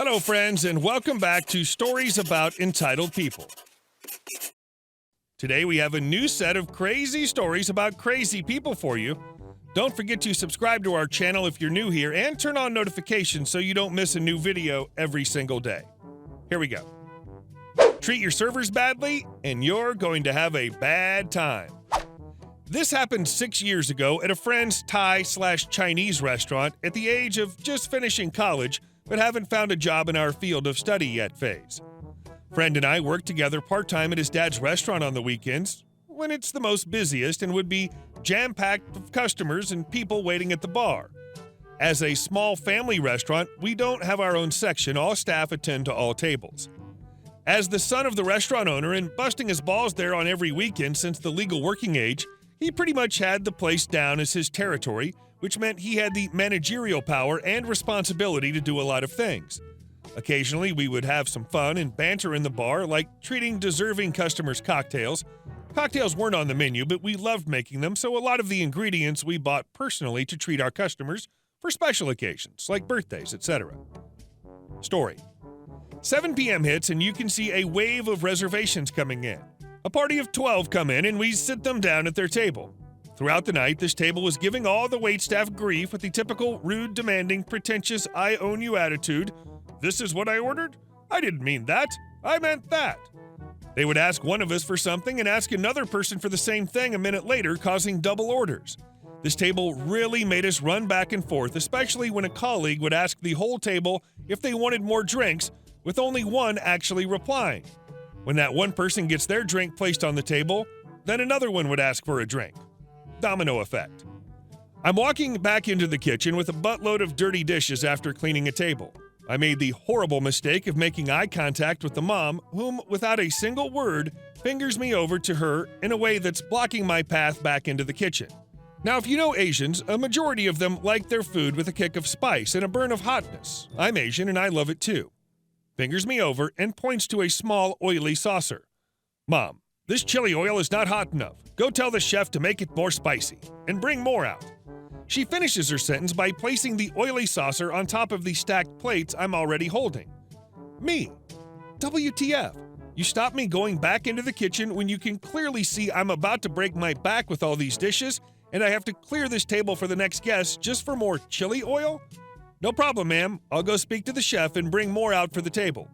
Hello, friends, and welcome back to Stories About Entitled People. Today we have a new set of crazy stories about crazy people for you. Don't forget to subscribe to our channel if you're new here and turn on notifications so you don't miss a new video every single day. Here we go. Treat your servers badly, and you're going to have a bad time. This happened 6 years ago at a friend's Thai/Chinese restaurant at the age of just finishing college, but haven't found a job in our field of study yet phase. Friend and I worked together part-time at his dad's restaurant on the weekends, when it's the most busiest and would be jam-packed with customers and people waiting at the bar. As a small family restaurant, we don't have our own section. All staff attend to all tables. As the son of the restaurant owner and busting his balls there on every weekend since the legal working age, he pretty much had the place down as his territory, which meant he had the managerial power and responsibility to do a lot of things. Occasionally, we would have some fun and banter in the bar, like treating deserving customers cocktails. Cocktails weren't on the menu, but we loved making them, so a lot of the ingredients we bought personally to treat our customers for special occasions, like birthdays, etc. Story. 7 p.m. hits and you can see a wave of reservations coming in. A party of 12 come in and we sit them down at their table. Throughout the night, this table was giving all the waitstaff grief with the typical rude, demanding, pretentious, I own you attitude. This is what I ordered? I didn't mean that. I meant that. They would ask one of us for something and ask another person for the same thing a minute later, causing double orders. This table really made us run back and forth, especially when a colleague would ask the whole table if they wanted more drinks, with only one actually replying. When that one person gets their drink placed on the table, then another one would ask for a drink. Domino effect. I'm walking back into the kitchen with a buttload of dirty dishes after cleaning a table. I made the horrible mistake of making eye contact with the mom, whom, without a single word, fingers me over to her in a way that's blocking my path back into the kitchen. Now, if you know Asians, a majority of them like their food with a kick of spice and a burn of hotness. I'm Asian and I love it too. Fingers me over and points to a small, oily saucer. Mom, this chili oil is not hot enough. Go tell the chef to make it more spicy and bring more out. She finishes her sentence by placing the oily saucer on top of the stacked plates I'm already holding. Me. WTF? You stop me going back into the kitchen when you can clearly see I'm about to break my back with all these dishes and I have to clear this table for the next guest just for more chili oil? No problem, ma'am. I'll go speak to the chef and bring more out for the table.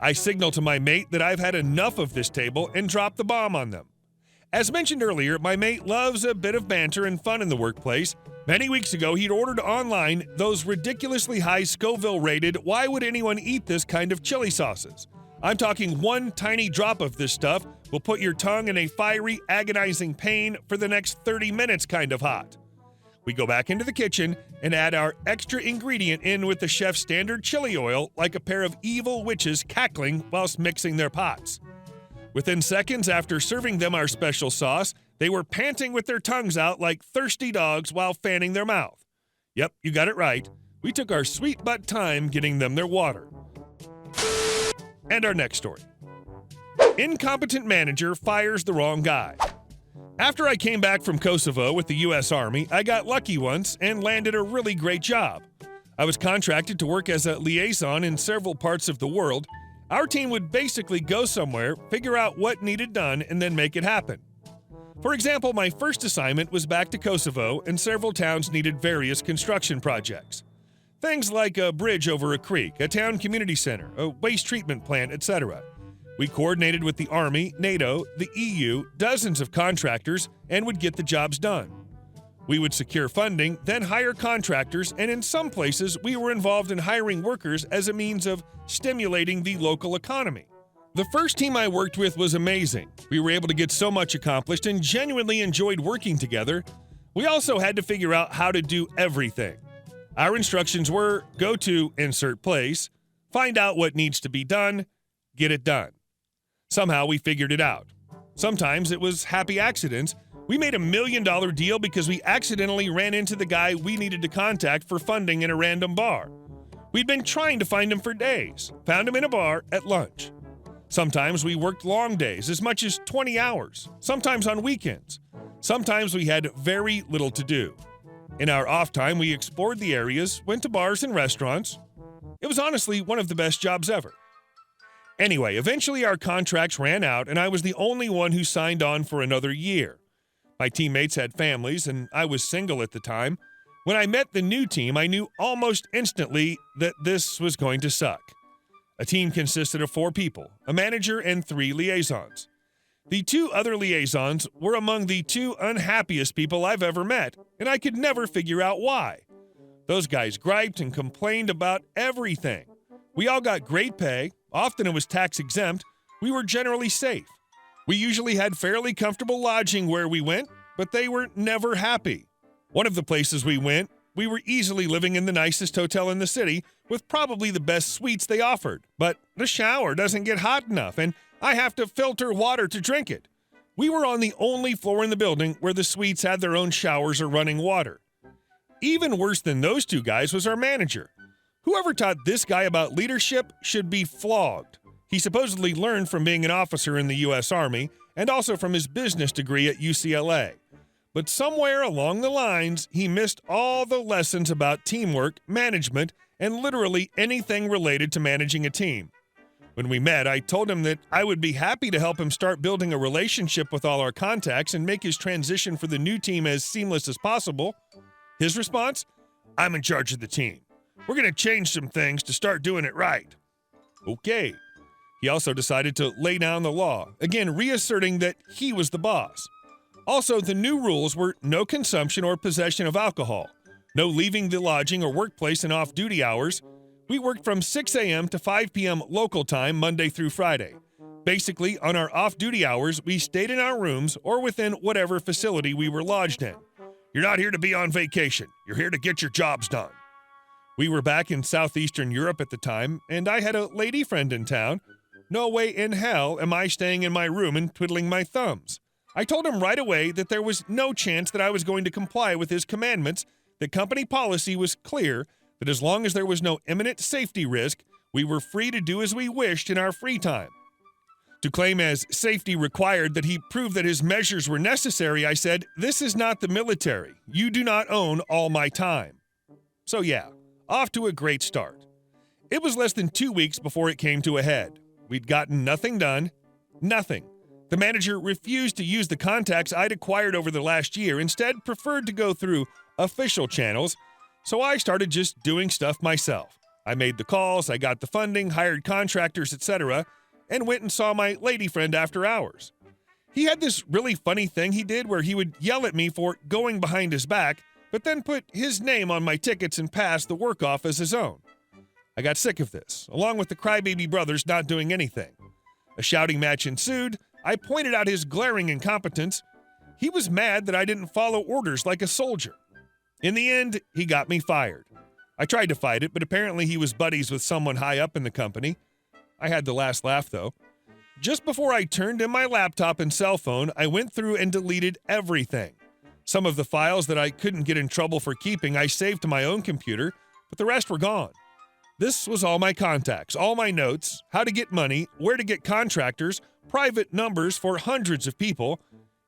I signal to my mate that I've had enough of this table and drop the bomb on them. As mentioned earlier, my mate loves a bit of banter and fun in the workplace. Many weeks ago, he'd ordered online those ridiculously high Scoville-rated, why would anyone eat this kind of chili sauces? I'm talking one tiny drop of this stuff will put your tongue in a fiery, agonizing pain for the next 30 minutes kind of hot. We go back into the kitchen and add our extra ingredient in with the chef's standard chili oil like a pair of evil witches cackling whilst mixing their pots. Within seconds after serving them our special sauce, they were panting with their tongues out like thirsty dogs while fanning their mouth. Yep, you got it right. We took our sweet butt time getting them their water. And our next story. Incompetent manager fires the wrong guy. After I came back from Kosovo with the U.S. Army, I got lucky once and landed a really great job. I was contracted to work as a liaison in several parts of the world. Our team would basically go somewhere, figure out what needed done, and then make it happen. For example, my first assignment was back to Kosovo, and several towns needed various construction projects. Things like a bridge over a creek, a town community center, a waste treatment plant, etc. We coordinated with the Army, NATO, the EU, dozens of contractors, and would get the jobs done. We would secure funding, then hire contractors, and in some places, we were involved in hiring workers as a means of stimulating the local economy. The first team I worked with was amazing. We were able to get so much accomplished and genuinely enjoyed working together. We also had to figure out how to do everything. Our instructions were, go to insert place, find out what needs to be done, get it done. Somehow we figured it out. Sometimes it was happy accidents. We made $1 million deal because we accidentally ran into the guy we needed to contact for funding in a random bar. We'd been trying to find him for days, found him in a bar at lunch. Sometimes we worked long days, as much as 20 hours, sometimes on weekends. Sometimes we had very little to do. In our off time, we explored the areas, went to bars and restaurants. It was honestly one of the best jobs ever. Anyway, eventually our contracts ran out, and I was the only one who signed on for another year. My teammates had families, and I was single at the time. When I met the new team, I knew almost instantly that this was going to suck. A team consisted of 4 people, a manager and 3 liaisons. The 2 other liaisons were among the 2 unhappiest people I've ever met, and I could never figure out why. Those guys griped and complained about everything. We all got great pay, often it was tax exempt, we were generally safe. We usually had fairly comfortable lodging where we went, but they were never happy. One of the places we went, we were easily living in the nicest hotel in the city with probably the best suites they offered, but the shower doesn't get hot enough and I have to filter water to drink it. We were on the only floor in the building where the suites had their own showers or running water. Even worse than those 2 guys was our manager. Whoever taught this guy about leadership should be flogged. He supposedly learned from being an officer in the U.S. Army and also from his business degree at UCLA. But somewhere along the lines, he missed all the lessons about teamwork, management, and literally anything related to managing a team. When we met, I told him that I would be happy to help him start building a relationship with all our contacts and make his transition for the new team as seamless as possible. His response? "I'm in charge of the team. We're going to change some things to start doing it right." Okay. He also decided to lay down the law, again reasserting that he was the boss. Also, the new rules were no consumption or possession of alcohol, no leaving the lodging or workplace in off-duty hours. We worked from 6 a.m. to 5 p.m. local time Monday through Friday. Basically, on our off-duty hours, we stayed in our rooms or within whatever facility we were lodged in. You're not here to be on vacation. You're here to get your jobs done. We were back in southeastern Europe at the time, and I had a lady friend in town. No way in hell am I staying in my room and twiddling my thumbs. I told him right away that there was no chance that I was going to comply with his commandments, that company policy was clear, that as long as there was no imminent safety risk, we were free to do as we wished in our free time. To claim as safety required that he prove that his measures were necessary, I said, "This is not the military. You do not own all my time." So yeah, off to a great start. It was less than 2 weeks before it came to a head. We'd gotten nothing done. Nothing. The manager refused to use the contacts I'd acquired over the last year, instead preferred to go through official channels, so I started just doing stuff myself. I made the calls, I got the funding, hired contractors, etc., and went and saw my lady friend after hours. He had this really funny thing he did where he would yell at me for going behind his back, but then put his name on my tickets and pass the work off as his own. I got sick of this, along with the crybaby brothers not doing anything. A shouting match ensued. I pointed out his glaring incompetence. He was mad that I didn't follow orders like a soldier. In the end, he got me fired. I tried to fight it, but apparently he was buddies with someone high up in the company. I had the last laugh, though. Just before I turned in my laptop and cell phone, I went through and deleted everything. Some of the files that I couldn't get in trouble for keeping, I saved to my own computer, but the rest were gone. This was all my contacts, all my notes, how to get money, where to get contractors, private numbers for hundreds of people.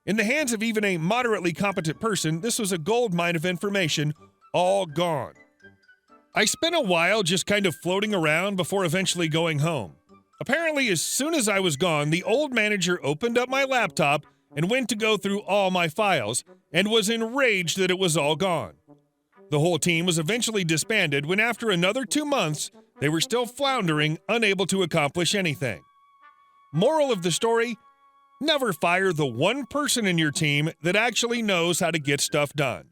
In the hands of even a moderately competent person, this was a goldmine of information, all gone. I spent a while just kind of floating around before eventually going home. Apparently, as soon as I was gone, the old manager opened up my laptop and went to go through all my files and was enraged that it was all gone. The whole team was eventually disbanded when after another 2 months, they were still floundering, unable to accomplish anything. Moral of the story, never fire the one person in your team that actually knows how to get stuff done.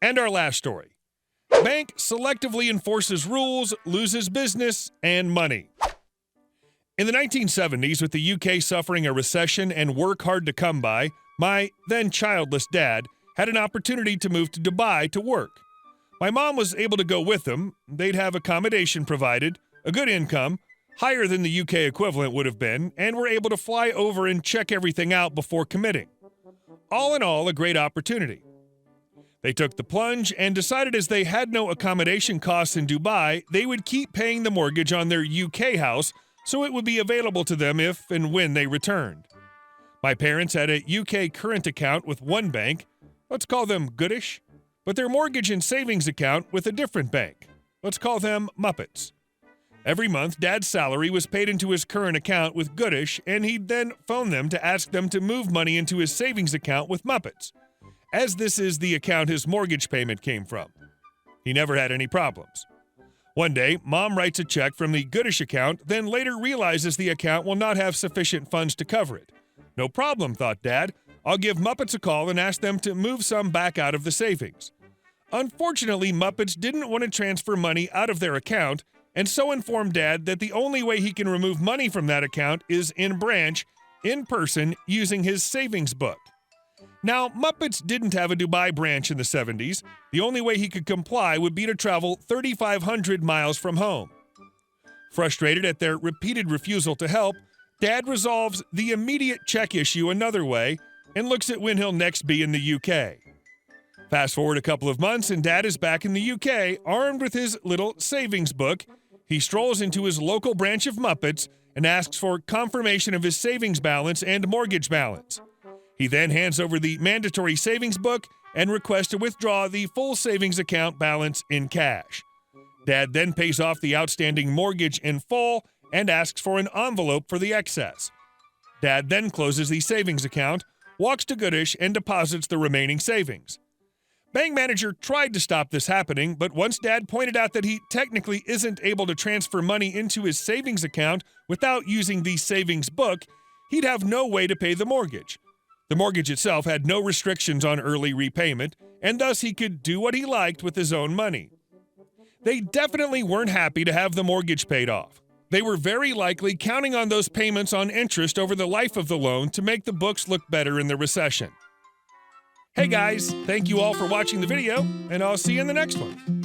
And our last story. Bank selectively enforces rules, loses business, and money. In the 1970s, with the UK suffering a recession and work hard to come by, my then childless dad had an opportunity to move to Dubai to work. My mom was able to go with him. They'd have accommodation provided, a good income, higher than the UK equivalent would have been, and were able to fly over and check everything out before committing. All in all, a great opportunity. They took the plunge and decided as they had no accommodation costs in Dubai, they would keep paying the mortgage on their UK house so it would be available to them if and when they returned. My parents had a UK current account with one bank, let's call them Goodish, but their mortgage and savings account with a different bank. Let's call them Muppets. Every month, Dad's salary was paid into his current account with Goodish, and he'd then phone them to ask them to move money into his savings account with Muppets, as this is the account his mortgage payment came from. He never had any problems. One day, Mom writes a check from the Goodish account, then later realizes the account will not have sufficient funds to cover it. No problem, thought Dad. I'll give Muppets a call and ask them to move some back out of the savings. Unfortunately, Muppets didn't want to transfer money out of their account, and so informed Dad that the only way he can remove money from that account is in branch, in person, using his savings book. Now, Muppets didn't have a Dubai branch in the 70s. The only way he could comply would be to travel 3,500 miles from home. Frustrated at their repeated refusal to help, Dad resolves the immediate check issue another way and looks at when he'll next be in the UK. Fast forward a couple of months and Dad is back in the UK, armed with his little savings book. He strolls into his local branch of Muppets and asks for confirmation of his savings balance and mortgage balance. He then hands over the mandatory savings book and requests to withdraw the full savings account balance in cash. Dad then pays off the outstanding mortgage in full and asks for an envelope for the excess. Dad then closes the savings account, walks to Goodish, and deposits the remaining savings. Bank manager tried to stop this happening, but once Dad pointed out that he technically isn't able to transfer money into his savings account without using the savings book, he'd have no way to pay the mortgage. The mortgage itself had no restrictions on early repayment, and thus he could do what he liked with his own money. They definitely weren't happy to have the mortgage paid off. They were very likely counting on those payments on interest over the life of the loan to make the books look better in the recession. Hey guys, thank you all for watching the video, and I'll see you in the next one.